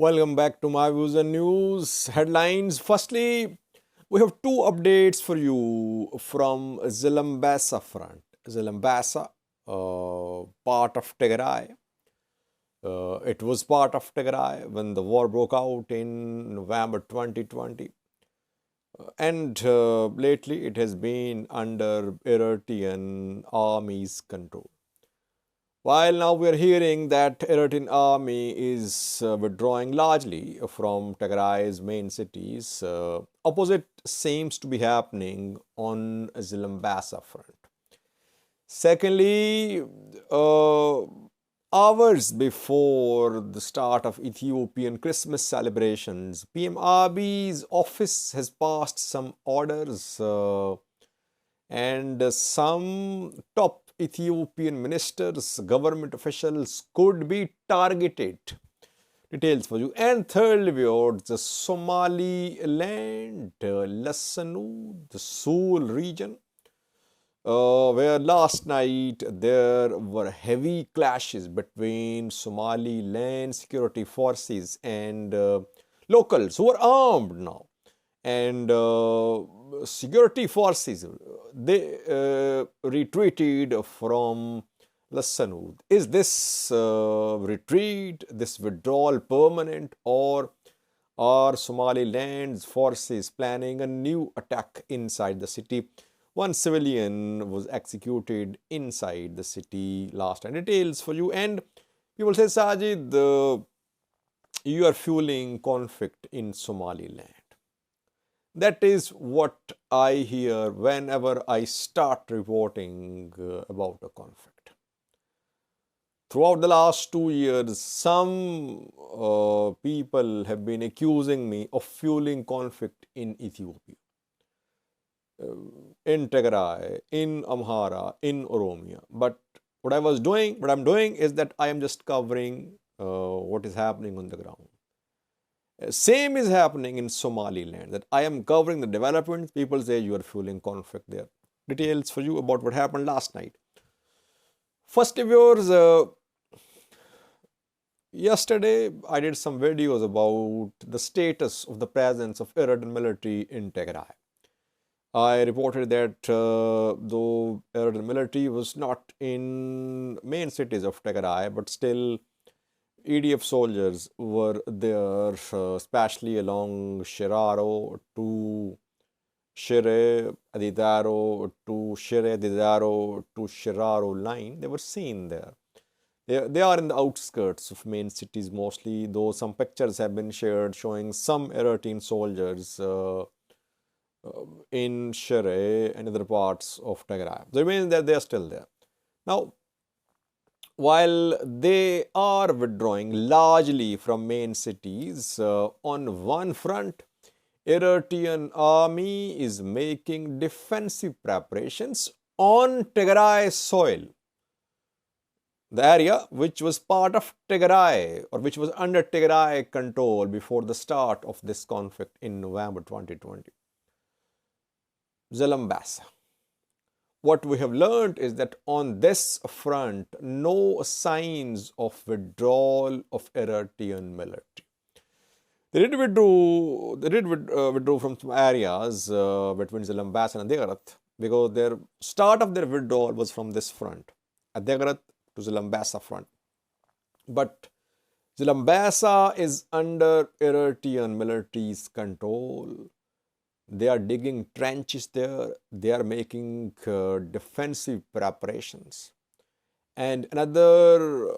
Welcome back to my views and news headlines. Firstly, we have two updates for you from Zalambessa front. Zalambessa, part of Tigray. It was part of Tigray when the war broke out in November 2020. And lately it has been under Eritrean army's control. While now we are hearing that Eritrean army is withdrawing largely from Tigray's main cities, opposite seems to be happening on Zalambessa front. Secondly, hours before the start of Ethiopian Christmas celebrations, PM Abiy's office has passed some orders and some top Ethiopian ministers, government officials could be targeted. Details for you. And thirdly, viewers, the Somaliland, Lasanood, the Sool region, where last night there were heavy clashes between Somaliland security forces and locals who are armed now. And security forces, they retreated from Lasanood. Is this retreat, this withdrawal permanent, or are Somaliland's forces planning a new attack inside the city? One civilian was executed inside the city last night. Details for you. And people say, Sajid, you are fueling conflict in Somaliland. That is what I hear whenever I start reporting about a conflict. Throughout the last 2 years, some people have been accusing me of fueling conflict in Ethiopia, in Tigray, in Amhara, in Oromia. But what I'm doing is that I am just covering what is happening on the ground. Same is happening in Somaliland, that I am covering the developments. People say you are fueling conflict there. Details for you about what happened last night. First, viewers, yesterday I did some videos about the status of the presence of Eritrean military in Tigray. I reported that though Eritrean military was not in main cities of Tigray, but still EDF soldiers were there, especially along Shiraro to Shire Adidaro to Shire Adidaro to Shiraro line. They were seen there. They are in the outskirts of main cities mostly, though some pictures have been shared showing some Eritrean soldiers in Shire and other parts of Tigray. The remains that they are still there. Now, while they are withdrawing largely from main cities, on one front, Eritrean army is making defensive preparations on Tigray soil. The area which was part of Tigray or which was under Tigray control before the start of this conflict in November 2020. Zalambessa. What we have learned is that on this front, no signs of withdrawal of Eritrean military. They did withdraw from some areas between Zalambessa and Adigrat because their start of their withdrawal was from this front, Adigrat to Zalambessa front. But Zalambessa is under Eritrean military's control. They are digging trenches there. They are making defensive preparations. And another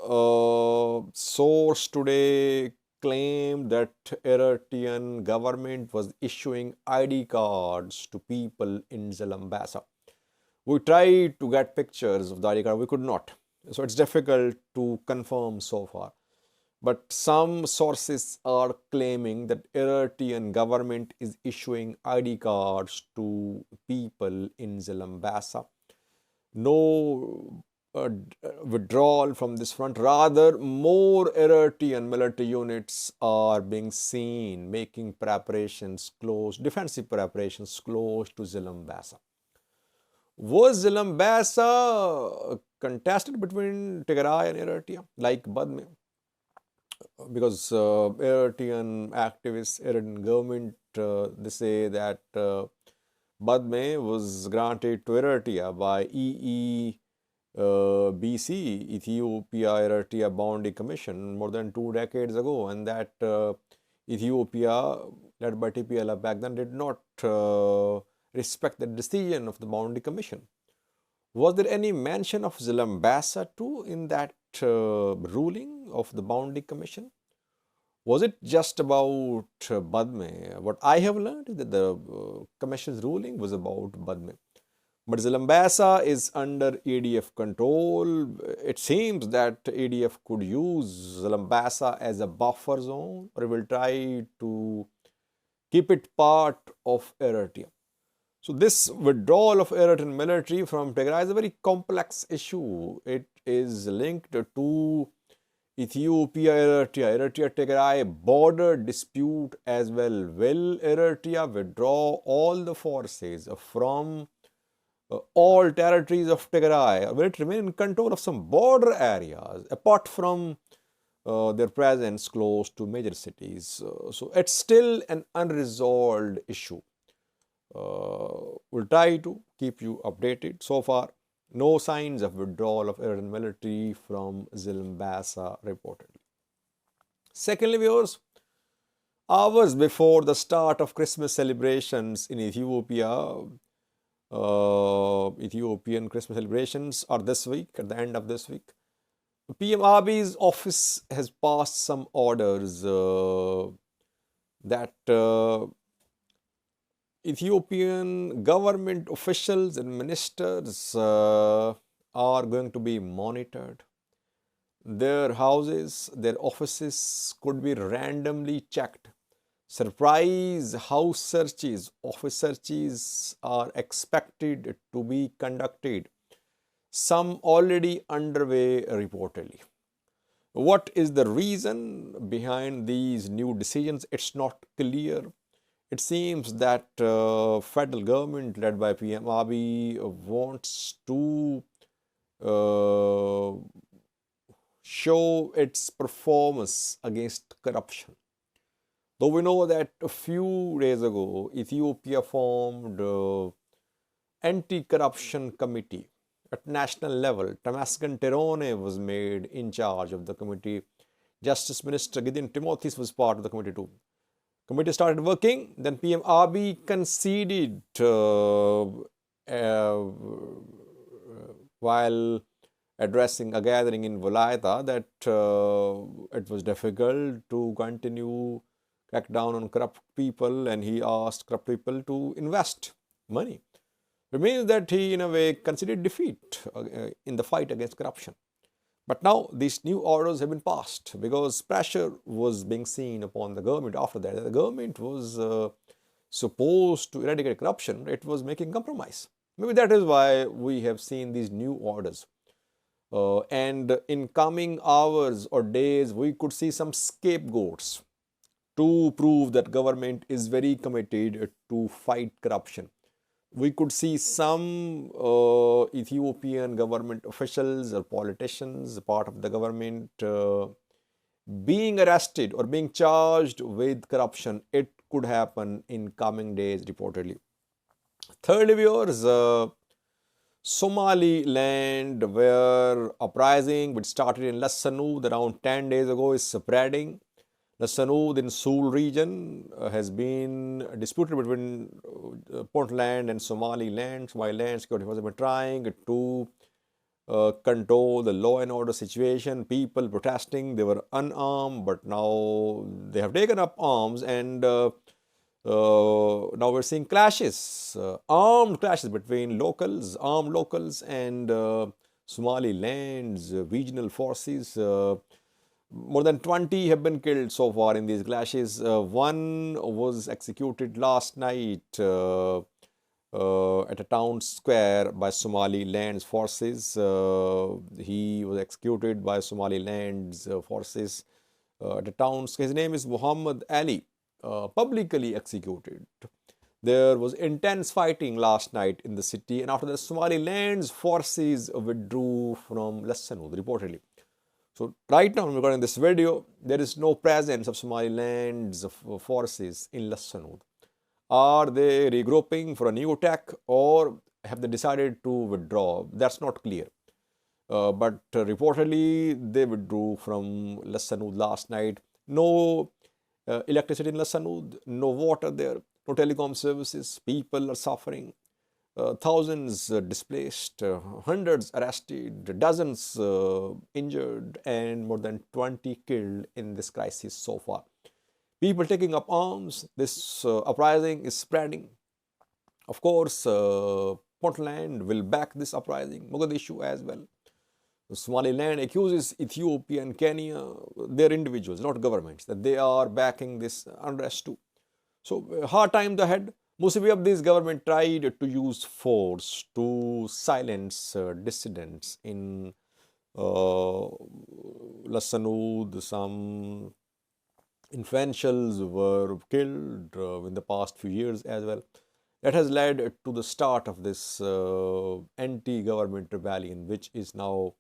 source today claimed that Eritrean government was issuing ID cards to people in Zalambessa. We tried to get pictures of the ID card. We could not. So it's difficult to confirm so far. But some sources are claiming that Eritrean government is issuing ID cards to people in Zalambessa. No withdrawal from this front. Rather, more Eritrean military units are being seen making preparations close, defensive preparations close to Zalambessa. Was Zalambessa contested between Tigray and Eritrea like Badme? because Eritrean activists, Eritrean government, they say that Badme was granted to Eritrea by EEBC, Ethiopia-Eritrea Boundary Commission, more than 2 decades ago, and that Ethiopia, led by TPLF back then, did not respect the decision of the Boundary Commission. Was there any mention of Zalambessa too in that ruling of the Boundary Commission? Was it just about Badme? What I have learned is that the Commission's ruling was about Badme. But Zalambessa is under ADF control. It seems that ADF could use Zalambessa as a buffer zone, or will try to keep it part of Eritrea. So this withdrawal of Eritrean military from Tigray is a very complex issue. It is linked to Ethiopia-Eritrea-Tigray border dispute as well. Will Eritrea withdraw all the forces from all territories of Tigray? Will it remain in control of some border areas apart from their presence close to major cities? So it's still an unresolved issue. We'll try to keep you updated. So far, no signs of withdrawal of Eritrean military from Zalambessa reportedly. Secondly, viewers, hours before the start of Christmas celebrations in Ethiopia, Ethiopian Christmas celebrations are this week, at the end of this week. PM Abiy's office has passed some orders that Ethiopian government officials and ministers are going to be monitored. Their houses, their offices could be randomly checked. Surprise house searches, office searches are expected to be conducted. Some already underway reportedly. What is the reason behind these new decisions? It's not clear. It seems that federal government led by PM Abiy wants to show its performance against corruption. Though we know that a few days ago, Ethiopia formed anti-corruption committee at national level. Tamaskan Terone was made in charge of the committee. Justice Minister Gideon Timotheus was part of the committee too. Committee started working, then PM Abiy conceded while addressing a gathering in Volaita that it was difficult to continue crack down on corrupt people, and he asked corrupt people to invest money. It means that he, in a way, conceded defeat in the fight against corruption. But now these new orders have been passed because pressure was being seen upon the government after that. The government was supposed to eradicate corruption. It was making compromise. Maybe that is why we have seen these new orders. And in coming hours or days, we could see some scapegoats to prove that government is very committed to fight corruption. We could see some Ethiopian government officials or politicians, part of the government, being arrested or being charged with corruption. It could happen in coming days, reportedly. Thirdly, viewers, Somaliland, where uprising which started in Lasanood around 10 days ago is spreading. Lasanood in Sul region has been disputed between Puntland and Somaliland. Somaliland security forces have been trying to control the law and order situation. People protesting, they were unarmed, but now they have taken up arms, and now we're seeing clashes, armed clashes between locals, armed locals, and Somaliland's regional forces. More than 20 have been killed so far in these clashes. One was executed last night at a town square by Somaliland's forces. He was executed by Somaliland's forces at a town square. His name is Muhammad Ali, publicly executed. There was intense fighting last night in the city, and after the Somaliland's forces withdrew from Lasanood, reportedly. So right now, regarding this video, there is no presence of Somaliland's forces in Lasanood. Are they regrouping for a new attack, or have they decided to withdraw? That's not clear. But reportedly, they withdrew from Lasanood last night. No electricity in Lasanood, no water there, no telecom services. People are suffering. Thousands displaced, hundreds arrested, dozens injured, and more than 20 killed in this crisis so far. People taking up arms. This uprising is spreading. Of course, Puntland will back this uprising, Mogadishu as well. Somaliland accuses Ethiopia and Kenya, they're individuals, not governments, that they are backing this unrest too. So, hard times ahead. Musavi Abdi's government tried to use force to silence dissidents in uh, Lasanood. Some influentials were killed in the past few years as well. That has led to the start of this anti-government rebellion, which is now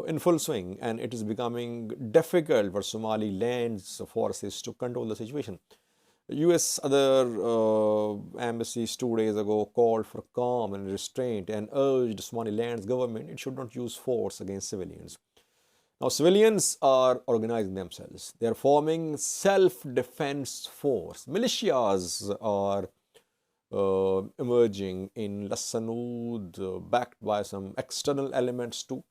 in full swing, and it is becoming difficult for Somaliland's forces to control the situation. US other embassies 2 days ago called for calm and restraint and urged Somaliland's government it should not use force against civilians. Now, civilians are organizing themselves. They are forming self-defense force. Militias are emerging in Lasanood, backed by some external elements too.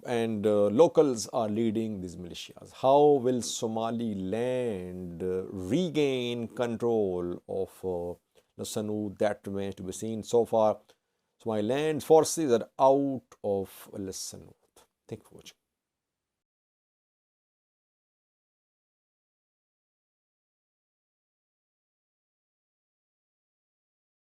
And locals are leading these militias. How will Somaliland regain control of Lasanood? That remains to be seen. So far, Somaliland forces are out of Lasanood. Thank you for watching.